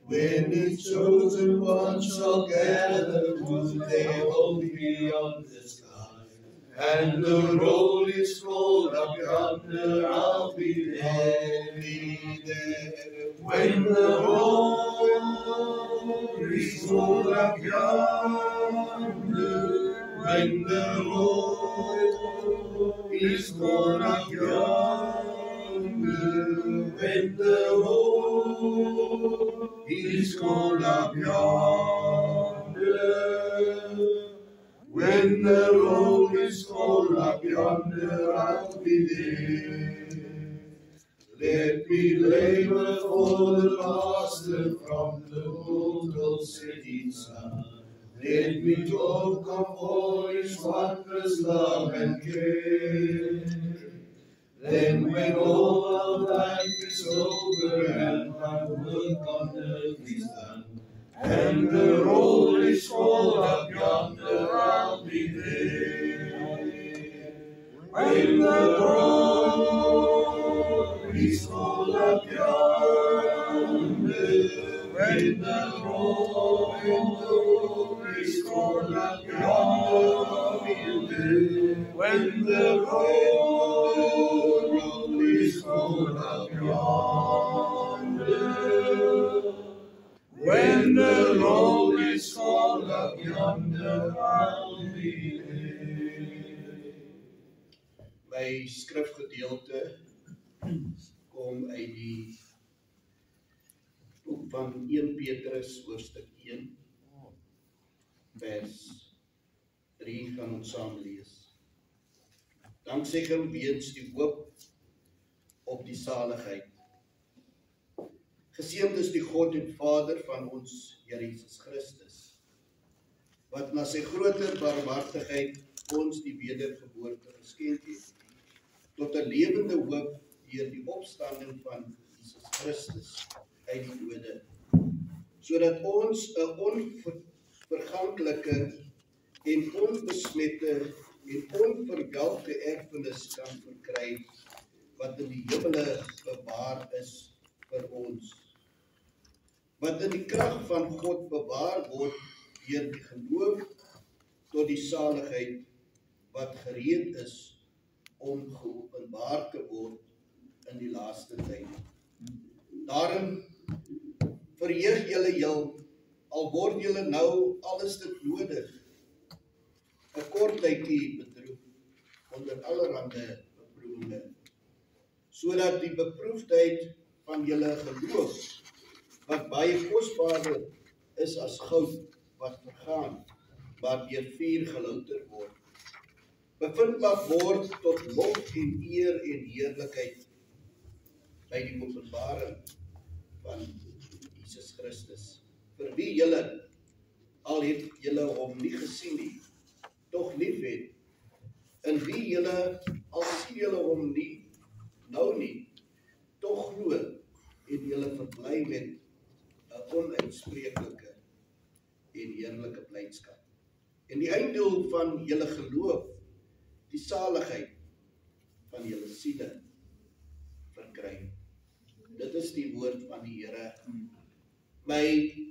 When His chosen ones shall gather, would they all be on the sky? And the roll is rolled up yonder, I'll be there, When the roll is rolled up yonder, when the roll is rolled up yonder, when the roll is rolled up yonder. When the roll is rolled up yonder, I'll be there. Let me labor for the Master from the mortal setting sun. Let me talk of all His wondrous love and care. Then when all our life is over and my work on earth is done, and the roll is rolled up yonder, I'll be there. When the roll is rolled up yonder, when the roll is rolled up yonder, I'll be there. When the roll is rolled up yonder, when the roll is rolled up yonder, I'll be there. My skrifgedeelte kom uit die boek van 1 Petrus hoofstuk 1 vers 3 gaan ons saam lees. Danksegging weens die hoop op die saligheid. Geseënd is die God en Vader van ons Here Jesus Christus, wat na sy groter barmhartigheid ons die wedergeboorte geskenk het, tot 'n lewende hoop deur die opstanding van Jesus Christus uit die dode, sodat ons 'n onverganklike en onbesmette en onverwelke erfenis kan verkry, wat in die hemele bewaar is vir ons, wat in die krag van God bewaar word deur die geloof tot die saligheid wat gereed is om geopenbaar te word in die laaste tyd. Daarom verheug julle heel, al word julle nou alles dit nodig, 'n kort tydjie bedroef onder allerhande beproewinge, sodat die beproefdheid van julle geloof, wat baie kosbaarder is as goud wat vergaan, maar deur vuur gelouter word, bevindbaar word tot lof en eer en heerlikheid by die openbaring van Jesus Christus, vir wie julle, al het julle hom nie gesien nie, tog lief het, in wie julle, al sien julle hom nie, nou nie, tog glo en julle verbly met 'n onuitspreeklike en heerlike blydskap. En die einddoel van julle geloof, die saligheid van julle siele verkry. Dit is die woord van die Here. My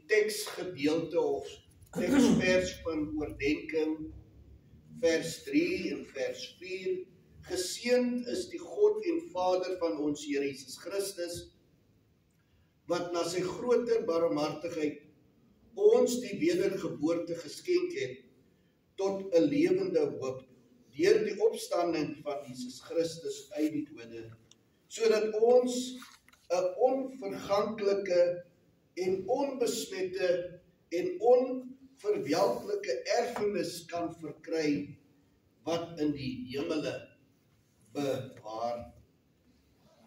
teksgedeelte of teksvers van oordenking, vers 3 en vers 4, geseënd is die God en Vader van ons Here Jesus Christus, wat na sy groter barmhartigheid ons die wedergeboorte geskenk het, tot 'n lewende hoop, deur die opstanding van Jesus Christus uit die dode, sodat ons 'n onverganklike en onbesmette en onverwelklike erfenis kan verkry, wat in die hemele bewaar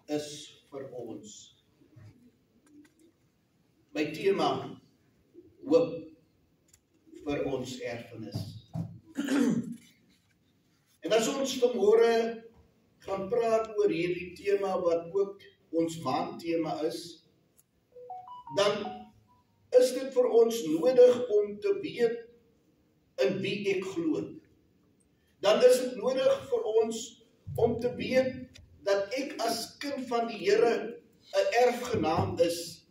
is vir ons. My tema, hoop vir ons erfenis. En as ons vanmôre gaan praat oor hierdie tema wat ook ons maandtema is, dan is dit vir ons nodig om te weet in wie ek glo. Dan is dit nodig vir ons om te weet dat ek as kind van die Here 'n erfgenaam is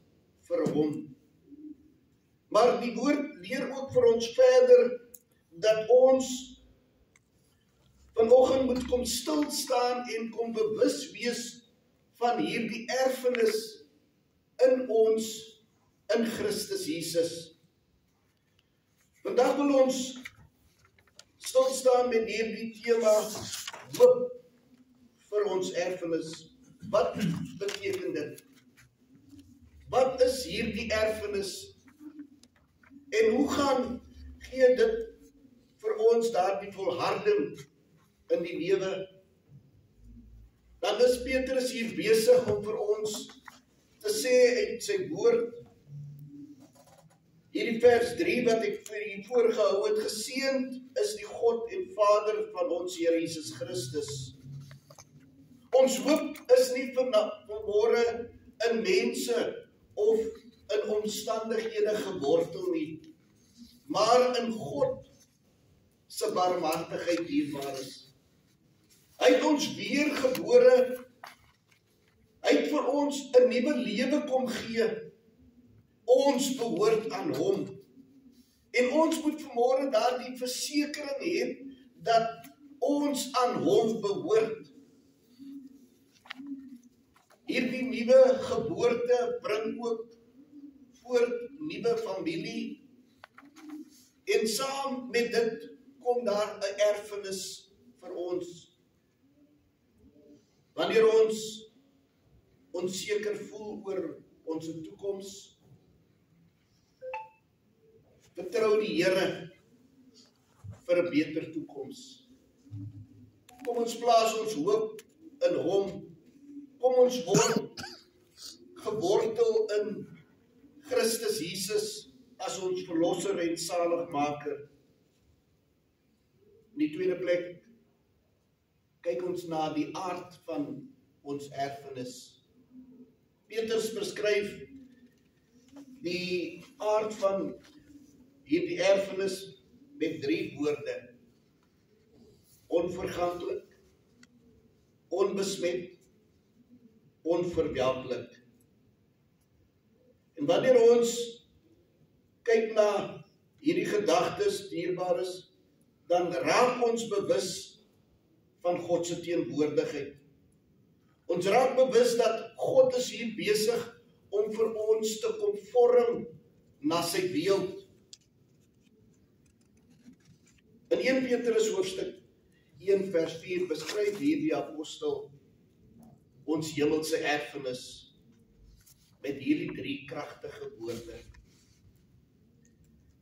vir hom. Maar die woord leer ook vir ons verder dat ons vanoggend moet kom stil staan en kom bewus wees van hierdie erfenis in ons, in Christus Jesus. Vandag wil ons stil staan met hierdie tema hoop vir ons erfenis. Wat beteken dit? Wat is hierdie erfenis? En hoe gaan gee dit vir ons daardie volharding in die lewe? Dan is Petrus hier besig om vir ons te sê uit sy woord, hierdie vers 3 wat ek vir u voorgehou het, geseënd is die God en Vader van ons Here Jesus Christus. Ons hoop is nie vanmôre in mense of in omstandighede gewortel nie, maar in God se barmhartigheid dierbaar is. Hy het ons weergebore, hy het vir ons 'n nuwe lewe kom gee. Ons behoort aan hom. En ons moet vanmôre daardie versekering hê dat ons aan hom behoort. Hierdie nuwe geboorte bring ook voort nuwe familie. En saam met dit kom daar 'n erfenis vir ons. Wanneer ons onseker voel oor ons toekoms, vertrou die Here vir 'n beter toekoms. Kom ons plaas ons hoop in hom. Kom ons word gewortel in Christus Jesus as ons verlosser en saligmaker. In die tweede plek, kyk ons na die aard van ons erfenis. Petrus beskryf die aard van hierdie erfenis met 3 woorde: onverganklik, onbesmet, onverwelklik. En wanneer ons kyk na hierdie gedagtes, dierbares, dan raak ons bewus van God se teenwoordigheid. Ons raak bewus dat God is hier besig om vir ons te kom vorm na sy beeld. In 1 Petrus hoofstuk 1 vers 4 beskryf hierdie apostel ons hemelse erfenis met hierdie 3 kragtige woorde.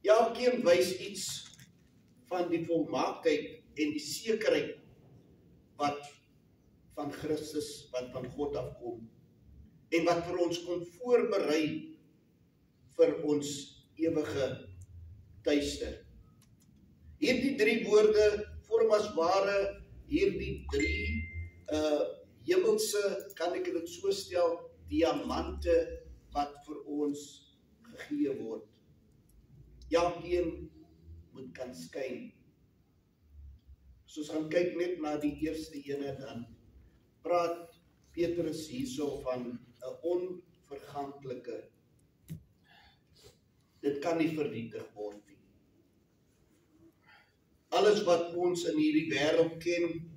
Elkeen wys iets van die volmaaktheid en die sekerheid wat van Christus, wat van God afkom, en wat vir ons kom voorberei vir ons ewige tuiste. Hierdie 3 woorde vorm as ware hierdie 3 hemelse, kan ek dit so stel, diamante wat vir ons gegee word. Elkeen moet kan skyn. As ons gaan kyk net na die eerste ene, dan praat Petrus hierso van 'n onverganklike. Dit kan nie vernietig word nie. Alles wat ons in hierdie wêreld ken,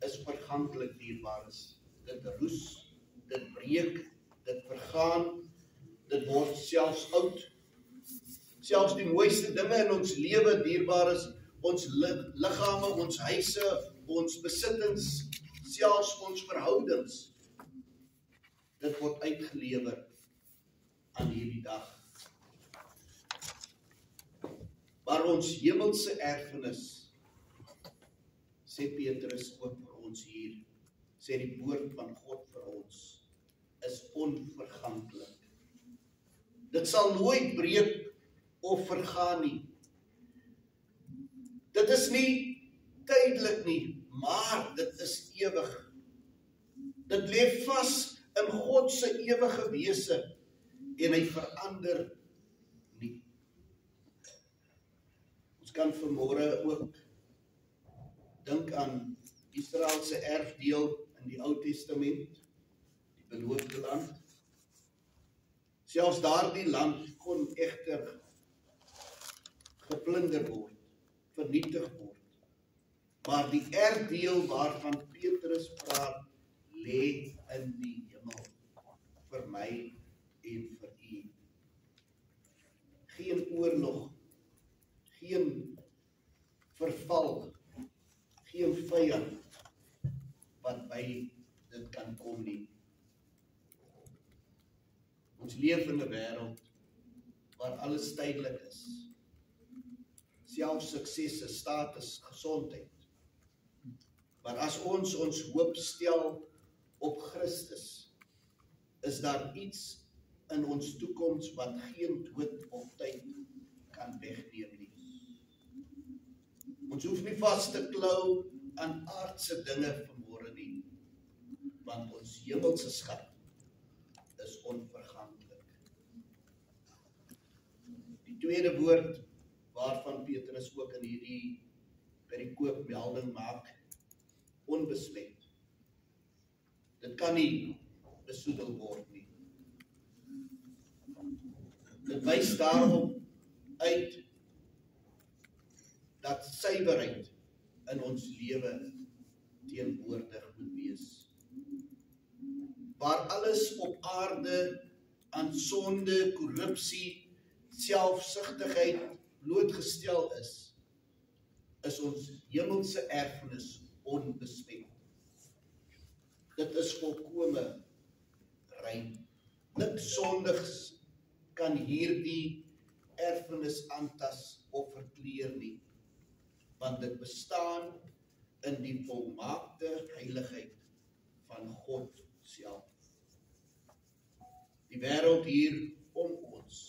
is verganklik, dierbares. Dit roes, dit breek, dit vergaan, dit word selfs oud. Selfs die mooiste dinge in ons lewe, dierbares, ons liggame, ons huise, ons besittings, selfs ons verhoudings, dit word uitgelewer aan hierdie dag. Maar ons hemelse erfenis, sê Petrus ook vir ons hier, sê die woord van God vir ons, is onverganklik. Dit sal nooit breek of vergaan nie. Dit is nie tydelik nie, maar dit is ewig. Dit lê vas in God se ewige wese en hy verander nie. Ons kan vanmôre ook dink aan Israel se erfdeel in die Ou Testament, die beloofde land. Selfs daardie land kon egter geplunder word, vernietig word. Maar die erfdeel waarvan Petrus praat, lê in die hemel, vir my en vir u. Geen oorlog, geen verval, geen vyand wat by dit kan kom nie. Ons leef in 'n wêreld waar alles tydelik is. Selfs suksesse, status, gesondheid. Maar as ons hoop stel op Christus, is daar iets in ons toekoms wat geen dood of tyd kan wegneem nie. Ons hoef nie vas te klou aan aardse dinge vanmôre nie, want ons hemelse schat is onverganklik. Die tweede woord waarvan Petrus ook in hierdie perikoop melding maak, onbesmet. Dit kan nie besoedel word nie. Dit wys daarop uit dat suiwerheid in ons lewe teenwoordig moet wees. Waar alles op aarde aan sonde, korrupsie, selfsugtigheid blootgestel is ons hemelse erfenis onbesmet. Dit is volkome rein. Niks sondigs kan hierdie erfenis aantas of verkleur nie, want dit bestaan in die volmaakte heiligheid van God self. Die wêreld hier om ons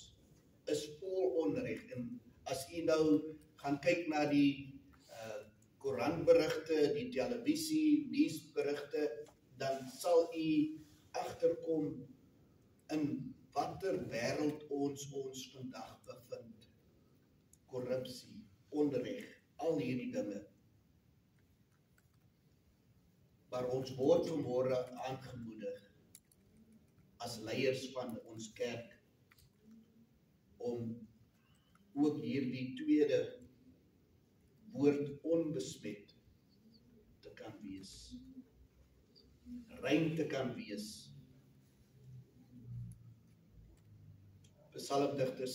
is vol onreg, en as u nou gaan kyk na die koerantberigte, die televisie, nuusberigte, dan sal u agterkom in watter wêreld ons vandag bevind. Korrupsie, onreg, al hierdie dinge. Maar ons word vanmôre aangemoedig as leiers van ons kerk om ook hierdie tweede woord onbesmet te kan wees, rein te kan wees. Psalmdigter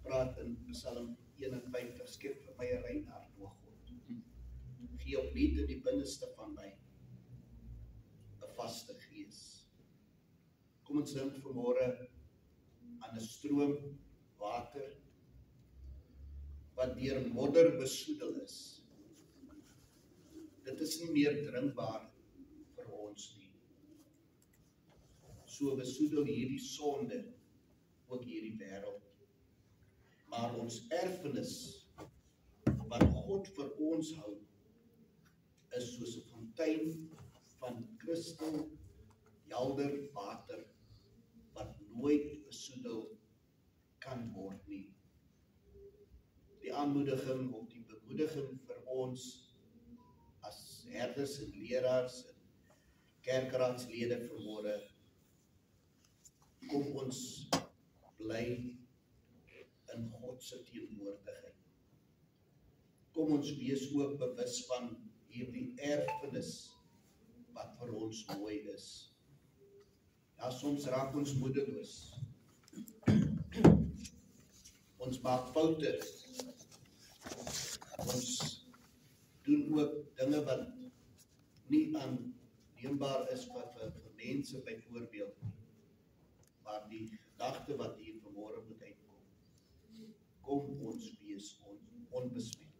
praat in Psalm 51, skep vir my 'n rein hart, o God. Gee opnuut in die binneste van my 'n vaste gees. Kom ons dink vanmôre aan 'n stroom water wat deur modder besoedel is. Dit is nie meer drinkbaar vir ons nie. So besoedel hierdie sonde ook hierdie wêreld. Maar ons erfenis wat God vir ons hou, is soos 'n fontein van kristal helder water wat nooit besoedel kan word nie. Die aanmoediging of die bemoediging vir ons as herders en leraars en kerkraadslede vanmôre, kom ons bly in God se teenwoordigheid. Kom ons wees ook bewus van hierdie erfenis wat vir ons mooi is. Ja, soms raak ons moedeloos. Ons maak foute. Ons doen ook dinge wat nie aanneembaar is vir mense byvoorbeeld nie. Maar die gedagte wat hier vanmôre moet uitkom, kom ons wees onbesmet.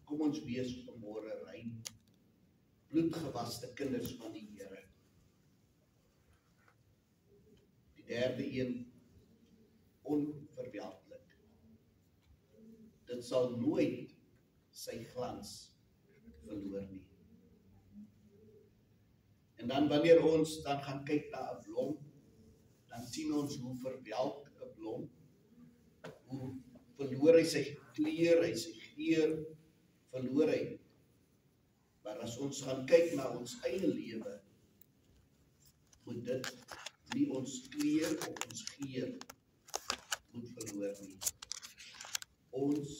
Kom ons wees vanmôre rein, bloedgewaste kinders van die Here. Die derde een, onverwelklik. Dit sal nooit sy glans verloor nie. En dan wanneer ons dan gaan kyk na 'n blom, dan sien ons hoe verwelk 'n blom, hoe verloor hy sy kleur, hy sy geur, verloor hy. Maar as ons gaan kyk na ons eie lewe, moet dit nie ons kleur of ons geur moet verloor nie. Ons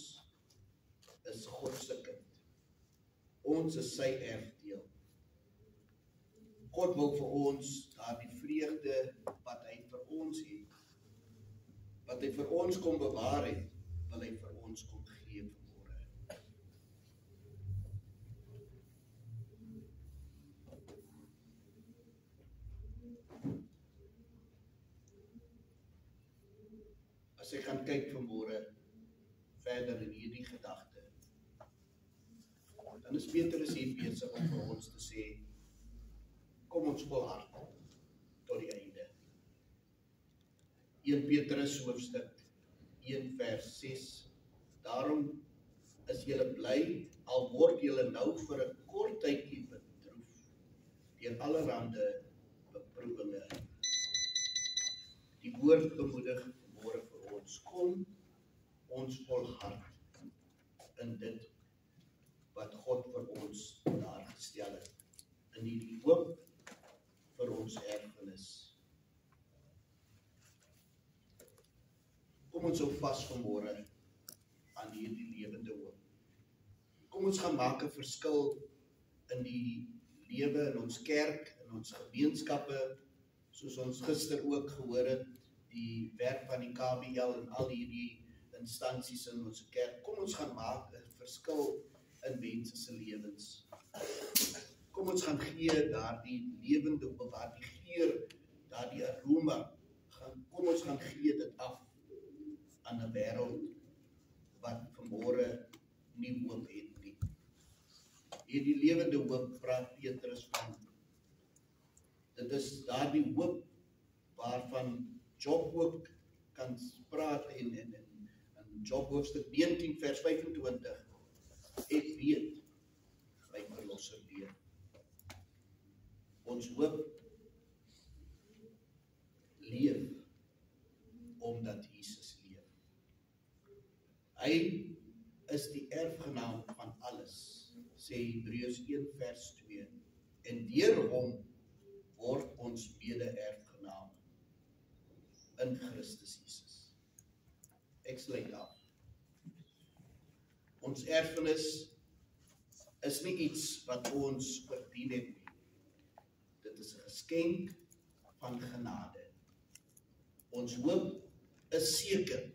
is God se kind. Ons is sy erfdeel. God wil vir ons daardie vreugde wat hy vir ons het, wat hy vir ons kom bewaar het, wil hy vir ons kom gee vanmôre. As ek gaan kyk vanmôre verder in hierdie gedagte, dan is Petrus hier besig om vir ons te sê, kom ons volhard tot die einde. 1 Petrus hoofstuk 1 vers 6. Daarom is julle bly, al word julle nou vir 'n kort tydjie bedroef deur allerhande beproewinge. Die woord bemoedig vanmôre vir ons, kom ons volhard in dit wat God vir ons daar gestel het, in die hoop vir ons erfenis. Kom ons hou vas vanmôre aan hierdie lewende hoop. Kom ons gaan maak 'n verskil in die lewe in ons kerk, in ons gemeenskappe, soos ons gister ook gehoor het, die werk van die KBL en al hierdie instansies in ons kerk. Kom ons gaan maak 'n verskil in mense se lewens. Kom ons gaan gee daardie lewende hoop, daardie geur, daardie aroma, kom ons gaan gee dit af aan 'n wêreld wat vanmôre nie hoop het nie. Hierdie lewende hoop praat Petrus van. Dit is daardie hoop waarvan Job ook kan praat in Job hoofstuk 19 vers 25. Ek weet my verlosser leef. Ons hoop leef omdat Jesus leef. Hy is die erfgenaam van alles, sê Hebreërs 1 vers 2. En deur hom word ons mede-erfgenaam in Christus Jesus. Ek sluit af. Ons erfenis is nie iets wat ons verdien het nie. Dit is 'n geskenk van genade. Ons hoop is seker,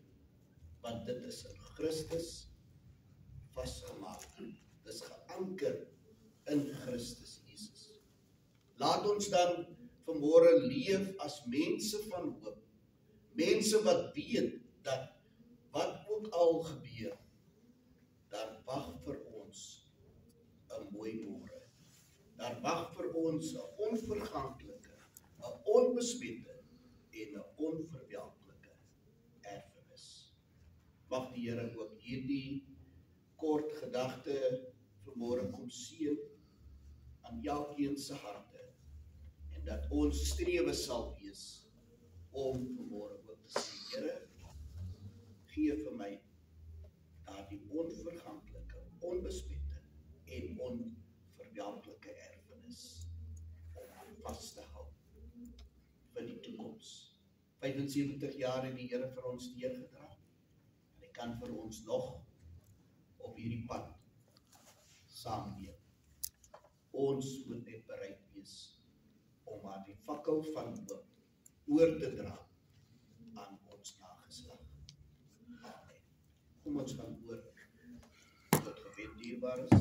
want dit is in Christus vasgemaak. Dit is geanker in Christus Jesus. Laat ons dan vanmôre leef as mense van hoop. Mense wat weet dat wat ook al gebeur, daar wag vir ons 'n mooi môre. Daar wag vir ons 'n onverganklike, 'n onbesmette en 'n onverwelklike erfenis. Mag die Here ook hierdie kort gedagte vanmôre kom seën aan elkeen se harte, en dat ons strewe sal wees om vanmôre ook te sê, Here, gee vir my daardie onverganklike, onbesmette en onverwelklike erfenis om vas te hou vir die toekoms. 75 jaar het die Here vir ons deurgedra. En hy kan vir ons nog op hierdie pad saamleef. Ons moet net bereid wees om aan die fakkel van hoop oor te dra aan ons nageslag. Amen. Kom ons gaan oor tot gebed, dierbares.